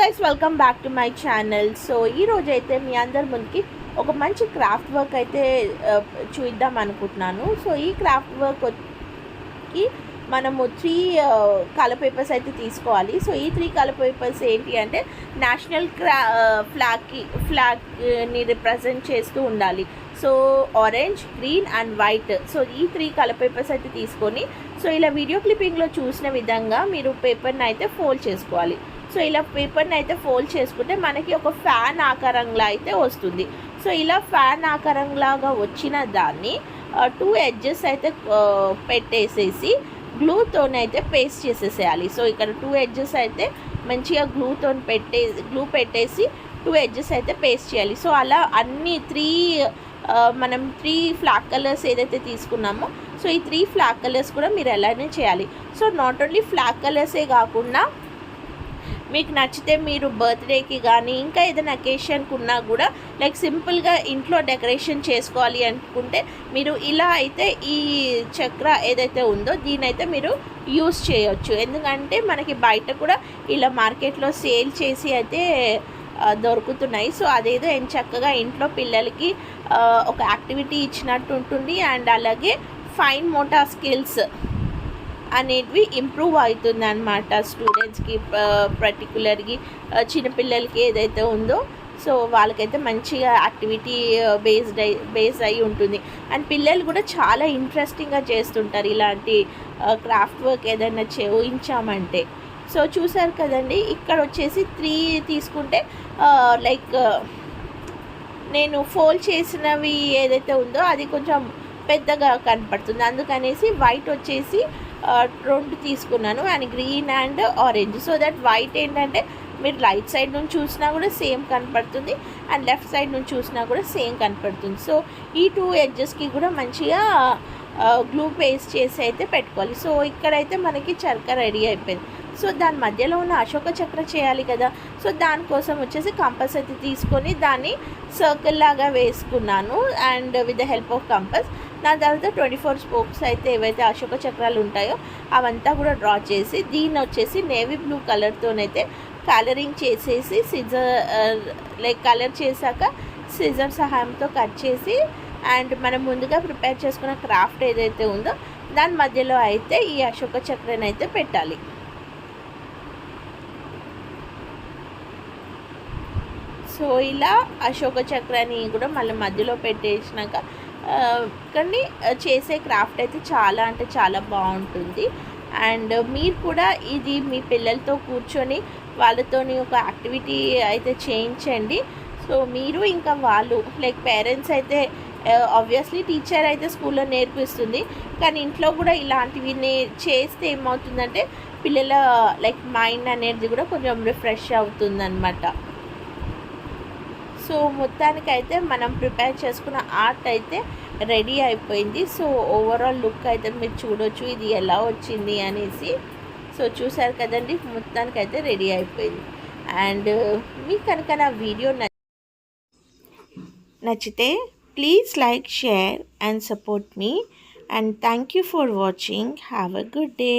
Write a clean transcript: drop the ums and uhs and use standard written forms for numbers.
Guys, welcome back to my channel. So ఈ రోజు అయితే మీ అందరి ముందుకి ఒక మంచి క్రాఫ్ట్ వర్క్ అయితే చూద్దాం అనుకుంటున్నాను. సో ఈ క్రాఫ్ట్ వర్క్కి మనము 3 కలర్ పేపర్స్ అయితే తీసుకోవాలి. సో ఈ 3 కలర్ పేపర్స్ ఏంటి అంటే నేషనల్ ఫ్లాగ్ని రిప్రజెంట్ చేస్తూ ఉండాలి. So orange, green and white. So ఈ 3 కలర్ పేపర్స్ అయితే తీసుకొని సో ఇలా వీడియో క్లిప్పింగ్లో చూసిన విధంగా మీరు పేపర్ని అయితే ఫోల్డ్ చేసుకోవాలి. సో ఇలా పేపర్ని అయితే ఫోల్డ్ చేసుకుంటే మనకి ఒక ఫ్యాన్ ఆకారంలా అయితే వస్తుంది. సో ఇలా ఫ్యాన్ ఆకారంలాగా వచ్చిన దాన్ని 2 ఎడ్జెస్ అయితే పెట్టేసేసి గ్లూతోనైతే పేస్ట్ చేసేసేయాలి. సో ఇక్కడ 2 ఎడ్జెస్ అయితే మంచిగా గ్లూ పెట్టేసి 2 ఎడ్జెస్ అయితే పేస్ట్ చేయాలి. సో అలా అన్ని 3 మనం 3 ఫ్లాగ్ కలర్స్ ఏదైతే తీసుకున్నామో సో ఈ 3 ఫ్లాగ్ కలర్స్ కూడా మీరు అలానే చేయాలి. సో నాట్ ఓన్లీ ఫ్లాగ్ కలర్సే కాకుండా మీకు నచ్చితే మీరు బర్త్డేకి కానీ ఇంకా ఏదైనా అకేషన్కి ఉన్నా కూడా లైక్ సింపుల్గా ఇంట్లో డెకరేషన్ చేసుకోవాలి అనుకుంటే మీరు ఇలా అయితే ఈ చక్ర ఏదైతే ఉందో దీనైతే మీరు యూస్ చేయొచ్చు. ఎందుకంటే మనకి బయట కూడా ఇలా మార్కెట్లో సేల్ చేసి అయితే దొరుకుతున్నాయి. సో అదేదో చక్కగా ఇంట్లో పిల్లలకి ఒక యాక్టివిటీ ఇచ్చినట్టు ఉంటుంది. అండ్ అలాగే ఫైన్ మోటార్ స్కిల్స్ అనేటివి ఇంప్రూవ్ అవుతుంది అన్నమాట స్టూడెంట్స్కి, పర్టికులర్గా చిన్నపిల్లలకి ఏదైతే ఉందో సో వాళ్ళకైతే మంచిగా యాక్టివిటీ బేస్డ్ అయి ఉంటుంది. అండ్ పిల్లలు కూడా చాలా ఇంట్రెస్టింగ్గా చేస్తుంటారు ఇలాంటి క్రాఫ్ట్ వర్క్ ఏదైనా చేయించామంటే. సో చూసారు కదండి, ఇక్కడ వచ్చేసి 3 తీసుకుంటే లైక్ నేను ఫోల్డ్ చేసినవి ఏదైతే ఉందో అది కొంచెం పెద్దగా కనపడుతుంది. అందుకనేసి వైట్ వచ్చేసి 2 తీసుకున్నాను and green and orange. So that white ఏంటంటే మీరు రైట్ సైడ్ నుంచి చూసినా కూడా సేమ్ కనపడుతుంది అండ్ లెఫ్ట్ సైడ్ నుంచి చూసినా కూడా సేమ్ కనపడుతుంది. సో ఈ 2 ఎడ్జెస్కి కూడా మంచిగా గ్లూ పేస్ట్ చేసి అయితే పెట్టుకోవాలి. సో ఇక్కడైతే మనకి చరక రెడీ అయిపోయింది. సో దాని మధ్యలో ఉన్న అశోక చక్ర చేయాలి కదా. సో దానికోసం వచ్చేసి కంపస్ అయితే తీసుకొని దాన్ని సర్కిల్ లాగా వేసుకున్నాను and with the help of compass. దాని తర్వాత 24 స్పోక్స్ అయితే ఏవైతే అశోక చక్రాలు ఉంటాయో అవంతా కూడా డ్రా చేసి దీన్ని వచ్చేసి నేవీ బ్లూ కలర్తోనైతే కలరింగ్ చేసేసి లైక్ కలర్ చేశాక సిజర్ సహాయంతో కట్ చేసి అండ్ మనం ముందుగా ప్రిపేర్ చేసుకున్న క్రాఫ్ట్ ఏదైతే ఉందో దాని మధ్యలో అయితే ఈ అశోక చక్రాన్ని అయితే పెట్టాలి. సో ఇలా అశోక చక్రాన్ని కూడా మళ్ళీ మధ్యలో పెట్టేసినాక కానీ చేసే క్రాఫ్ట్ అయితే చాలా అంటే చాలా బాగుంటుంది. అండ్ మీరు కూడా ఇది మీ పిల్లలతో కూర్చొని వాళ్ళతోని ఒక యాక్టివిటీ అయితే చేయించండి. సో మీరు ఇంకా వాళ్ళు లైక్ పేరెంట్స్ అయితే ఆబ్వియస్లీ టీచర్ అయితే స్కూల్లో నేర్పిస్తుంది, కానీ ఇంట్లో కూడా ఇలాంటివి చేస్తే ఏమవుతుందంటే పిల్లల లైక్ మైండ్ అనేది కూడా కొంచెం రిఫ్రెష్ అవుతుందన్నమాట. సో మొత్తానికైతే మనం ప్రిపేర్ చేసుకున్న ఆర్ట్ అయితే రెడీ అయిపోయింది. సో ఓవరాల్ లుక్ అయితే మీరు చూడొచ్చు ఇది ఎలా వచ్చింది అనేసి. సో చూసారు కదండి, మొత్తానికైతే రెడీ అయిపోయింది. అండ్ మీకు కనుక నా వీడియో నచ్చితే please like, share and support me. And thank you for watching. Have a good day.